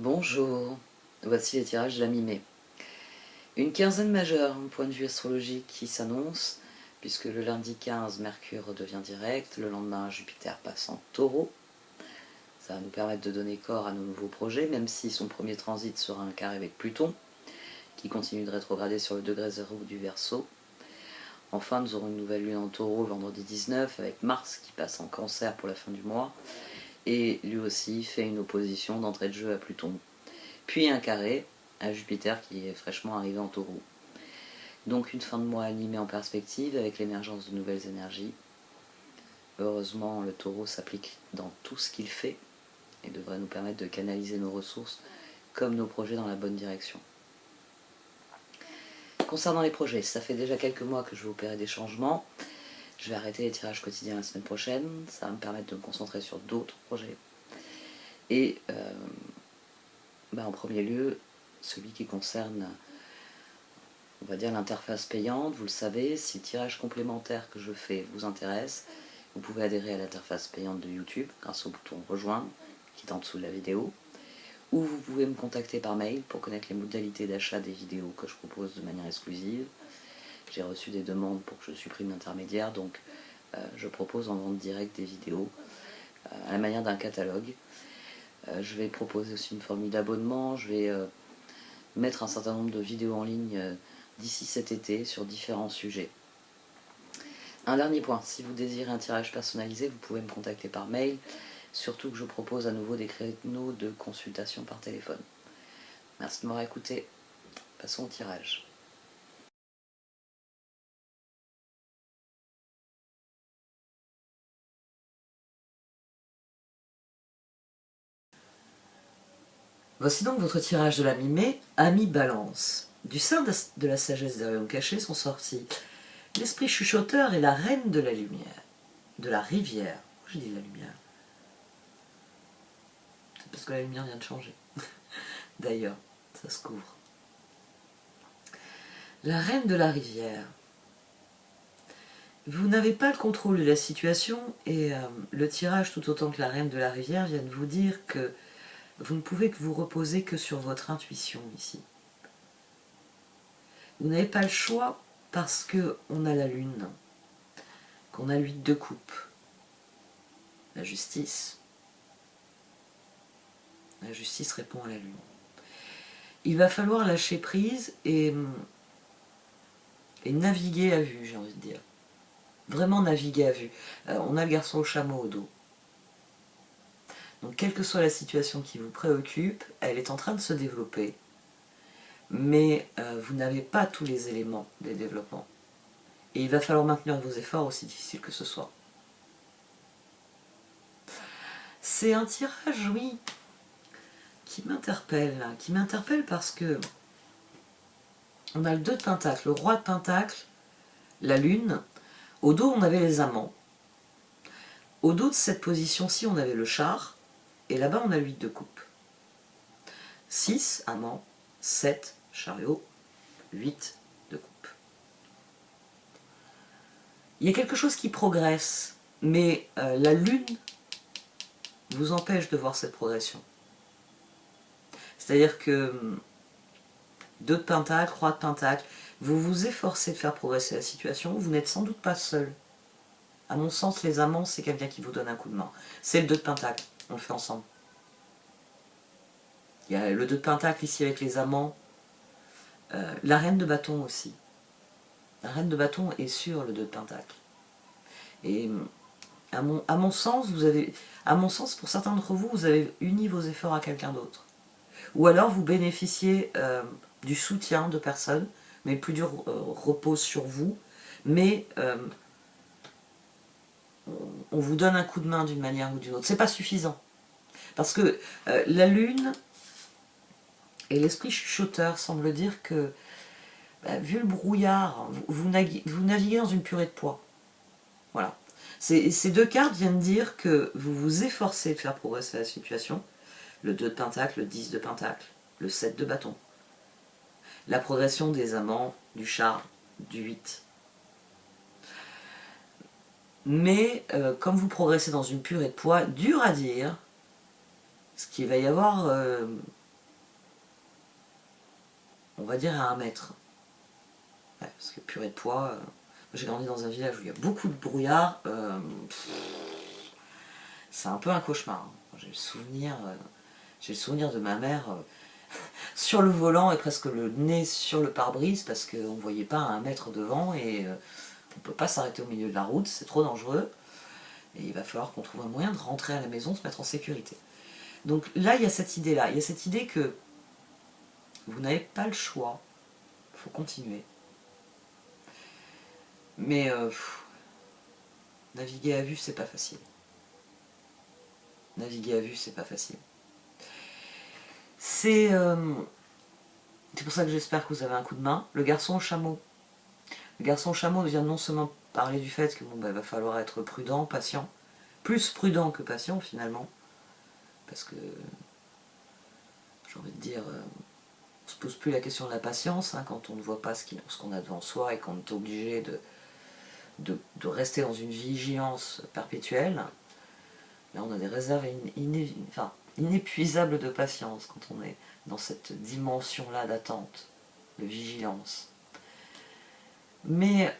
Bonjour, voici les tirages de la mi-mai. Une quinzaine majeure, d'un point de vue astrologique, qui s'annonce, puisque le lundi 15, Mercure redevient direct, le lendemain, Jupiter passe en Taureau. Ça va nous permettre de donner corps à nos nouveaux projets, même si son premier transit sera un carré avec Pluton, qui continue de rétrograder sur le degré 0 du Verseau. Enfin, nous aurons une nouvelle lune en Taureau le vendredi 19, avec Mars qui passe en Cancer pour la fin du mois, et lui aussi fait une opposition d'entrée de jeu à Pluton. Puis un carré à Jupiter qui est fraîchement arrivé en Taureau. Donc une fin de mois animée en perspective avec l'émergence de nouvelles énergies. Heureusement, le Taureau s'applique dans tout ce qu'il fait et devrait nous permettre de canaliser nos ressources comme nos projets dans la bonne direction. Concernant les projets, ça fait déjà quelques mois que je vais opérer des changements. Je vais arrêter les tirages quotidiens la semaine prochaine. Ça va me permettre de me concentrer sur d'autres projets. Et en premier lieu, celui qui concerne, on va dire, l'interface payante. Vous le savez, si le tirage complémentaire que je fais vous intéresse, vous pouvez adhérer à l'interface payante de YouTube grâce au bouton rejoindre qui est en dessous de la vidéo, ou vous pouvez me contacter par mail pour connaître les modalités d'achat des vidéos que je propose de manière exclusive. J'ai reçu des demandes pour que je supprime l'intermédiaire, donc je propose en vente directe des vidéos à la manière d'un catalogue. Je vais proposer aussi une formule d'abonnement, je vais mettre un certain nombre de vidéos en ligne d'ici cet été sur différents sujets. Un dernier point, si vous désirez un tirage personnalisé, vous pouvez me contacter par mail, surtout que je propose à nouveau des créneaux de consultation par téléphone. Merci de m'avoir écouté. Passons au tirage. Voici donc votre tirage de la mi-mai, Amis Balance. Du sein de la sagesse des rayons cachés sont sortis l'esprit chuchoteur et la reine de la lumière, de la rivière. Pourquoi j'ai dit la lumière? C'est parce que la lumière vient de changer. D'ailleurs, ça se couvre. La reine de la rivière. Vous n'avez pas le contrôle de la situation et le tirage, tout autant que la reine de la rivière, vient de vous dire que vous ne pouvez que vous reposer que sur votre intuition ici. Vous n'avez pas le choix parce qu'on a la lune, qu'on a l'huile de coupe, la justice. La justice répond à la lune. Il va falloir lâcher prise et naviguer à vue, j'ai envie de dire. Vraiment naviguer à vue. On a le garçon au chameau au dos. Donc quelle que soit la situation qui vous préoccupe, elle est en train de se développer. Mais vous n'avez pas tous les éléments des développements. Et il va falloir maintenir vos efforts, aussi difficiles que ce soit. C'est un tirage, oui, qui m'interpelle parce que on a le 2 de Pentacle, le roi de Pentacle, la lune. Au dos, on avait les amants. Au dos de cette position-ci, on avait le char. Et là-bas, on a l'huile de coupe. 6, amants. 7, chariot. 8 de coupe. Il y a quelque chose qui progresse, mais la lune vous empêche de voir cette progression. C'est-à-dire que 2 de Pentacle, roi de Pentacle, vous vous efforcez de faire progresser la situation, vous n'êtes sans doute pas seul. À mon sens, les amants, c'est quelqu'un qui vous donne un coup de main. C'est le 2 de Pentacle, on le fait ensemble. Il y a le 2 de Pentacle ici avec les amants. La reine de bâton aussi. La reine de bâton est sur le 2 de Pentacle. Et à mon sens, pour certains d'entre vous, vous avez uni vos efforts à quelqu'un d'autre. Ou alors vous bénéficiez du soutien de personnes, mais le plus dur repose sur vous. Mais on vous donne un coup de main d'une manière ou d'une autre. C'est pas suffisant. Parce que la lune et l'esprit chuchoteur semblent dire que, vu le brouillard, vous naviguez dans une purée de pois. Voilà. Ces 2 cartes viennent dire que vous vous efforcez de faire progresser la situation. Le 2 de Pentacle, le 10 de Pentacle, le 7 de bâton. La progression des amants, du char, du 8. Mais comme vous progressez dans une purée de pois, dur à dire, ce qu'il va y avoir on va dire à 1 mètre. Ouais, parce que purée de poids, j'ai grandi dans un village où il y a beaucoup de brouillard, c'est un peu un cauchemar. Hein. J'ai le souvenir de ma mère sur le volant et presque le nez sur le pare-brise parce qu'on ne voyait pas à 1 mètre devant et on ne peut pas s'arrêter au milieu de la route, c'est trop dangereux. Et il va falloir qu'on trouve un moyen de rentrer à la maison, se mettre en sécurité. Donc là, il y a cette idée-là. Il y a cette idée que vous n'avez pas le choix. Il faut continuer. Mais naviguer à vue, c'est pas facile. Naviguer à vue, c'est pas facile. C'est pour ça que j'espère que vous avez un coup de main. Le garçon au chameau. Le garçon au chameau vient non seulement parler du fait que bon, bah, va falloir être prudent, patient. Plus prudent que patient finalement. Parce que j'ai envie de dire, on se pose plus la question de la patience hein, quand on ne voit pas ce qu'on a devant soi et qu'on est obligé de rester dans une vigilance perpétuelle. Là, on a des réserves inépuisables de patience quand on est dans cette dimension-là d'attente, de vigilance. Mais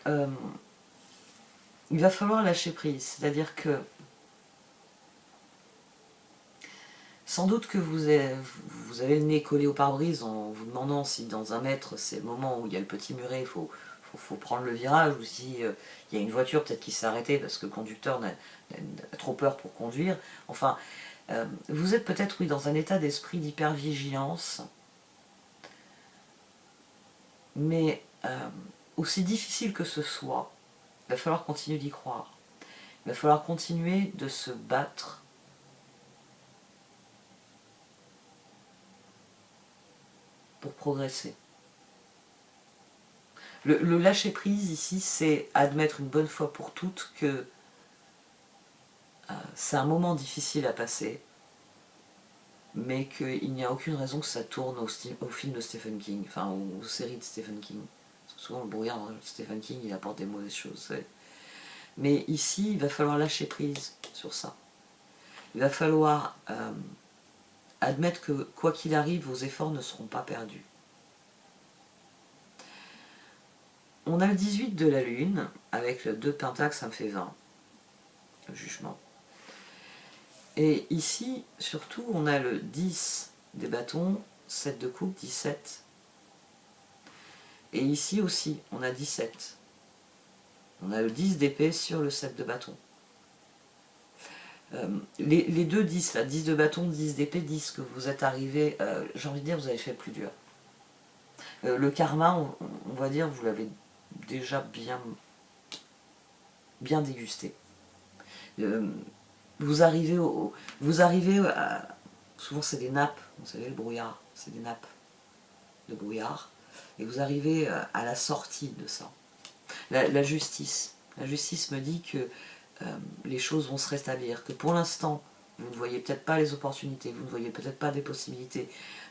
il va falloir lâcher prise, c'est-à-dire que sans doute que vous avez le nez collé au pare-brise en vous demandant si dans 1 mètre c'est le moment où il y a le petit muret, il faut prendre le virage, ou si il y a une voiture peut-être qui s'est arrêtée parce que le conducteur a trop peur pour conduire. Enfin, vous êtes peut-être oui, dans un état d'esprit d'hypervigilance, mais aussi difficile que ce soit, il va falloir continuer d'y croire. Il va falloir continuer de se battre pour progresser. Le lâcher-prise ici, c'est admettre une bonne fois pour toutes que c'est un moment difficile à passer, mais qu'il n'y a aucune raison que ça tourne au film de Stephen King, enfin aux séries de Stephen King. Souvent le brouillard, Stephen King, il apporte des mauvaises choses. Mais ici, il va falloir lâcher prise sur ça. Il va falloir admettre que quoi qu'il arrive, vos efforts ne seront pas perdus. On a le 18 de la lune, avec le 2 de pentacle, ça me fait 20. Le jugement. Et ici, surtout, on a le 10 des bâtons, 7 de coupe, 17. Et ici aussi, on a 17. On a le 10 d'épée sur le 7 de bâton. Les deux 10, là, 10 de bâton, 10 d'épée, 10 que vous êtes arrivé, j'ai envie de dire, vous avez fait le plus dur. Le karma, on va dire, vous l'avez déjà bien dégusté. Vous arrivez à... Souvent c'est des nappes, vous savez le brouillard, c'est des nappes de brouillard. Et vous arrivez à la sortie de ça. La justice. La justice me dit que les choses vont se rétablir, que pour l'instant, vous ne voyez peut-être pas les opportunités, vous ne voyez peut-être pas des possibilités,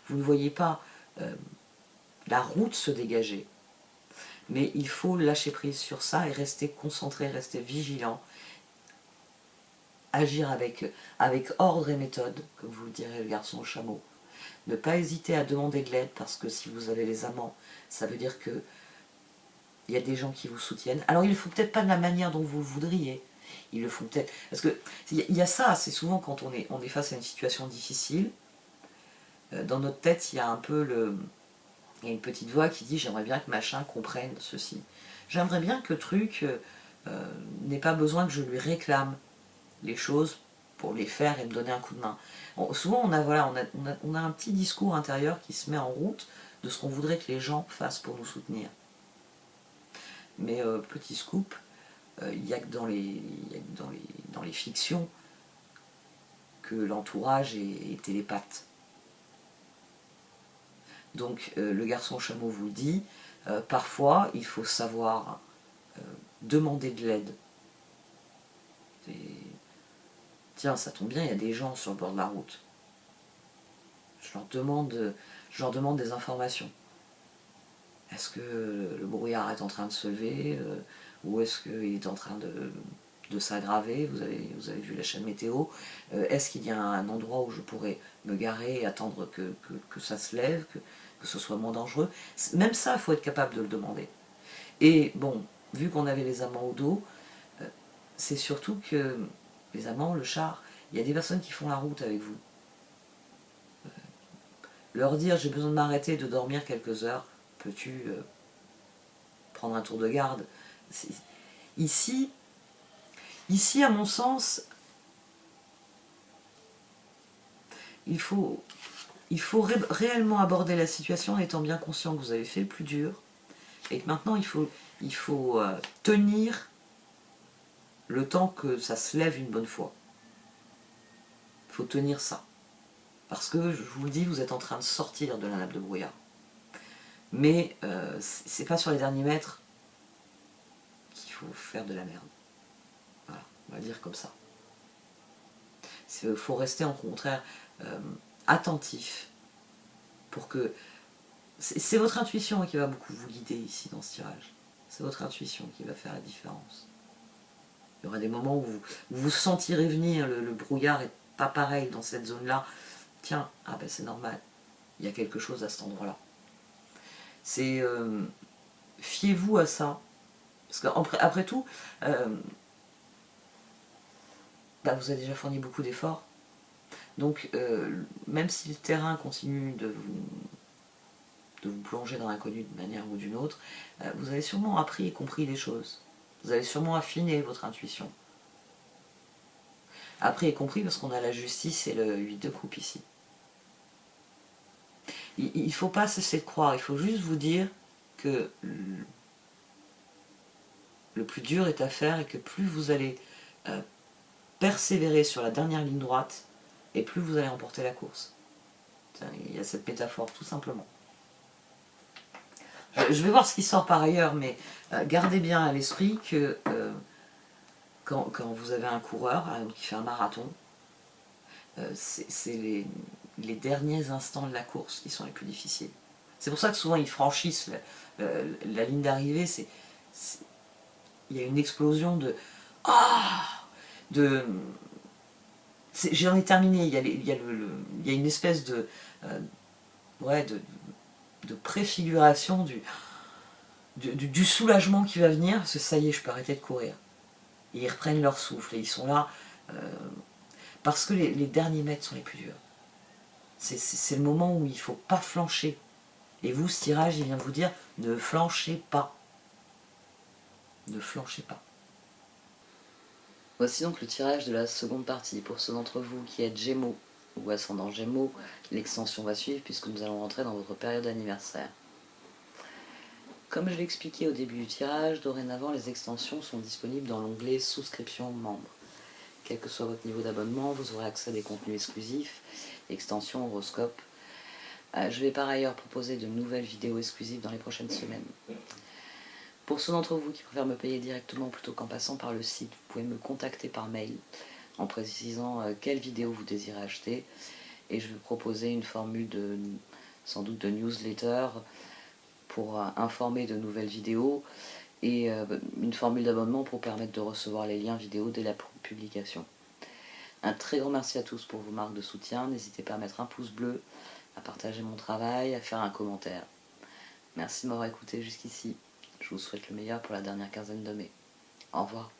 vous ne voyez pas la route se dégager. Mais il faut lâcher prise sur ça et rester concentré, rester vigilant, agir avec ordre et méthode, comme vous le direz le garçon au chameau. Ne pas hésiter à demander de l'aide, parce que si vous avez les amants, ça veut dire que il y a des gens qui vous soutiennent. Alors ils ne le font peut-être pas de la manière dont vous le voudriez. Ils le font peut-être... Parce qu'il y a ça, c'est souvent quand on est face à une situation difficile, dans notre tête, il y a un peu il y a une petite voix qui dit « j'aimerais bien que machin comprenne ceci. J'aimerais bien que truc n'ait pas besoin que je lui réclame les choses pour les faire et me donner un coup de main. » Souvent, on a un petit discours intérieur qui se met en route de ce qu'on voudrait que les gens fassent pour nous soutenir. Mais petit scoop, il n'y a que dans les fictions que l'entourage est télépathe. Donc le garçon chameau vous le dit, parfois il faut savoir demander de l'aide. Tiens, ça tombe bien, il y a des gens sur le bord de la route. Je leur demande des informations. Est-ce que le brouillard est en train de se lever ou est-ce qu'il est en train de s'aggraver? Vous avez vu la chaîne météo. Est-ce qu'il y a un endroit où je pourrais me garer et attendre que ça se lève? que ce soit moins dangereux. Même ça, il faut être capable de le demander. Et bon, vu qu'on avait les amants au dos, c'est surtout que les amants, le char, il y a des personnes qui font la route avec vous. Leur dire j'ai besoin de m'arrêter, de dormir quelques heures, peux-tu prendre un tour de garde? Ici, à mon sens, il faut réellement aborder la situation en étant bien conscient que vous avez fait le plus dur et que maintenant il faut tenir le temps que ça se lève une bonne fois. Il faut tenir ça. Parce que, je vous le dis, vous êtes en train de sortir de la nappe de brouillard. Mais c'est pas sur les derniers mètres qu'il faut faire de la merde. Voilà, on va le dire comme ça. Il faut rester au contraire attentif pour que... C'est votre intuition qui va beaucoup vous guider ici dans ce tirage. C'est votre intuition qui va faire la différence. Il y aura des moments où vous vous sentirez venir, le brouillard est pas pareil dans cette zone-là. Tiens, ah ben c'est normal, il y a quelque chose à cet endroit-là. C'est... fiez-vous à ça. Parce qu'après tout, bah vous avez déjà fourni beaucoup d'efforts. Donc, même si le terrain continue de vous plonger dans l'inconnu d'une manière ou d'une autre, vous avez sûrement appris et compris des choses. Vous avez sûrement affiné votre intuition. Appris et compris parce qu'on a la justice et le 8 de coupe ici. Il ne faut pas cesser de croire, il faut juste vous dire que le plus dur est à faire et que plus vous allez persévérer sur la dernière ligne droite, et plus vous allez remporter la course. Il y a cette métaphore, tout simplement. Je vais voir ce qui sort par ailleurs, mais gardez bien à l'esprit que quand vous avez un coureur qui fait un marathon, c'est les derniers instants de la course qui sont les plus difficiles. C'est pour ça que souvent ils franchissent la ligne d'arrivée, il y a une explosion de « Ah !» j'en ai terminé, il y a une espèce de préfiguration du soulagement qui va venir, parce que ça y est, je peux arrêter de courir. Et ils reprennent leur souffle, et ils sont là, parce que les derniers mètres sont les plus durs. C'est le moment où il ne faut pas flancher. Et vous, ce tirage, il vient de vous dire, ne flanchez pas. Ne flanchez pas. Voici donc le tirage de la seconde partie. Pour ceux d'entre vous qui êtes Gémeaux ou ascendant Gémeaux, l'extension va suivre puisque nous allons rentrer dans votre période d'anniversaire. Comme je l'ai expliqué au début du tirage, dorénavant les extensions sont disponibles dans l'onglet souscription membre. Quel que soit votre niveau d'abonnement, vous aurez accès à des contenus exclusifs, extensions, horoscopes. Je vais par ailleurs proposer de nouvelles vidéos exclusives dans les prochaines semaines. Pour ceux d'entre vous qui préfèrent me payer directement plutôt qu'en passant par le site, vous pouvez me contacter par mail en précisant quelle vidéo vous désirez acheter et je vais proposer une formule sans doute de newsletter pour informer de nouvelles vidéos et une formule d'abonnement pour permettre de recevoir les liens vidéo dès la publication. Un très grand merci à tous pour vos marques de soutien. N'hésitez pas à mettre un pouce bleu, à partager mon travail, à faire un commentaire. Merci de m'avoir écouté jusqu'ici. Je vous souhaite le meilleur pour la dernière quinzaine de mai. Au revoir.